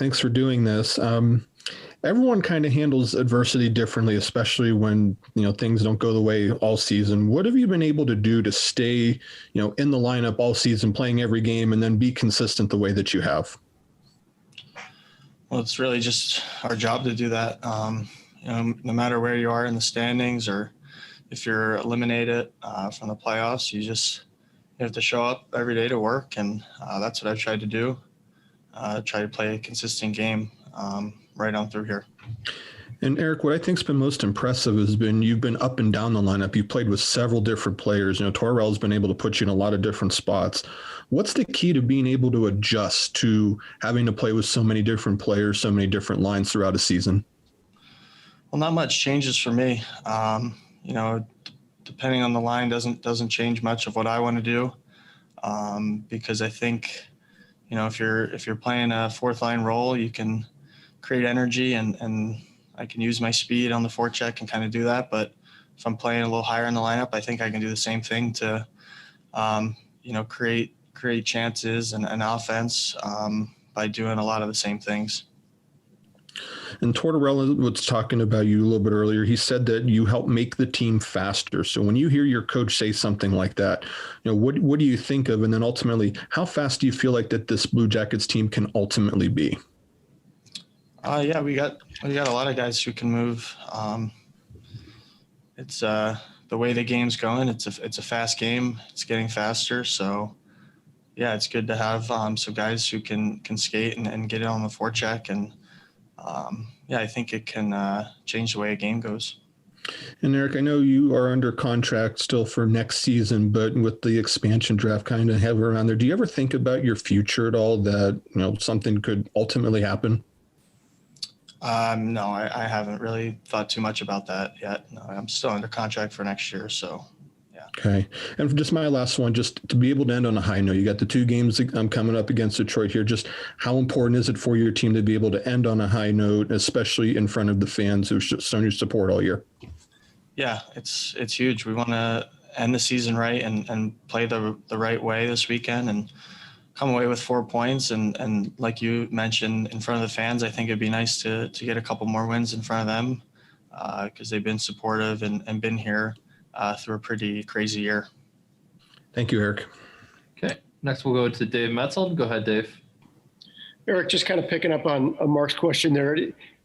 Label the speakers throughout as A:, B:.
A: Thanks for doing this. Everyone kind of handles adversity differently, especially when things don't go the way all season. What have you been able to do to stay, in the lineup all season, playing every game, and then be consistent the way that you have?
B: Well, it's really just our job to do that. No matter where you are in the standings or if you're eliminated from the playoffs, you have to show up every day to work, and that's what I've tried to do. Try to play a consistent game right on through here.
A: And Eric, what I think's been most impressive has been you've been up and down the lineup. You've played with several different players. Torrell's been able to put you in a lot of different spots. What's the key to being able to adjust to having to play with so many different players, so many different lines throughout a season?
B: Well, not much changes for me. Depending on the line doesn't change much of what I want to do, because I think if you're playing a fourth line role, you can create energy and I can use my speed on the forecheck and kind of do that. But if I'm playing a little higher in the lineup, I think I can do the same thing to, create chances and offense by doing a lot of the same things.
A: And Tortorella was talking about you a little bit earlier. He said that you help make the team faster. So when you hear your coach say something like that, what do you think of? And then ultimately, how fast do you feel like that this Blue Jackets team can ultimately be?
B: Yeah, we got a lot of guys who can move. It's the way the game's going. It's a fast game. It's getting faster. So yeah, it's good to have some guys who can skate and get it on the forecheck. And I think it can change the way a game goes.
A: And Eric, I know you are under contract still for next season, but with the expansion draft kind of heavy around there, do you ever think about your future at all, that something could ultimately happen?
B: No, I haven't really thought too much about that yet. No, I'm still under contract for next year, so yeah.
A: Okay. And for just my last one, just to be able to end on a high note, you got the two games coming up against Detroit here. Just how important is it for your team to be able to end on a high note, especially in front of the fans who've shown your support all year?
B: Yeah, it's huge. We want to end the season right and play the right way this weekend and come away with 4 points. And like you mentioned, in front of the fans, I think it'd be nice to get a couple more wins in front of them because they've been supportive and been here through a pretty crazy year.
A: Thank you, Eric.
C: Okay, next we'll go to Dave Metzel. Go ahead, Dave.
D: Eric, just kind of picking up on Mark's question there.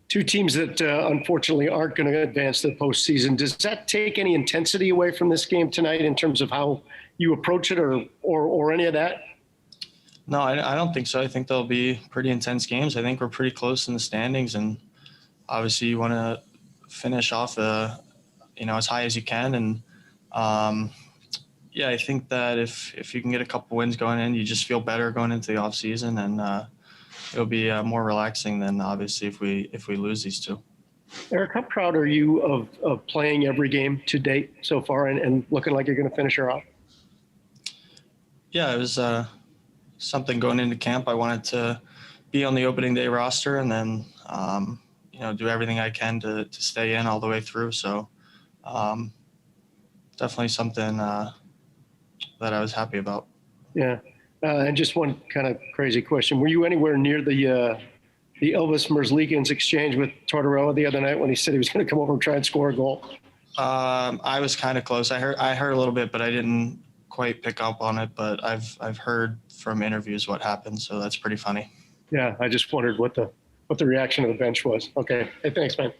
D: Two teams that unfortunately aren't going to advance to the postseason. Does that take any intensity away from this game tonight in terms of how you approach it or any of that?
B: No, I don't think so. I think they'll be pretty intense games. I think we're pretty close in the standings, and obviously you want to finish off as high as you can. And I think that if you can get a couple wins going in, you just feel better going into the off season, and it'll be more relaxing than obviously if we lose these two.
D: Eric, how proud are you of playing every game to date so far and looking like you're going to finish her off?
B: Yeah, it was something going into camp. I wanted to be on the opening day roster and then, do everything I can to stay in all the way through. So definitely something that I was happy about.
D: Yeah. And just one kind of crazy question. Were you anywhere near the Elvis Merzlikins exchange with Tortorella the other night when he said he was going to come over and try and score a goal?
B: I was kind of close. I heard a little bit, but I didn't quite pick up on it. But I've heard from interviews what happened, so that's pretty funny.
D: Yeah, I just wondered what the reaction of the bench was. Okay. Hey, thanks, man.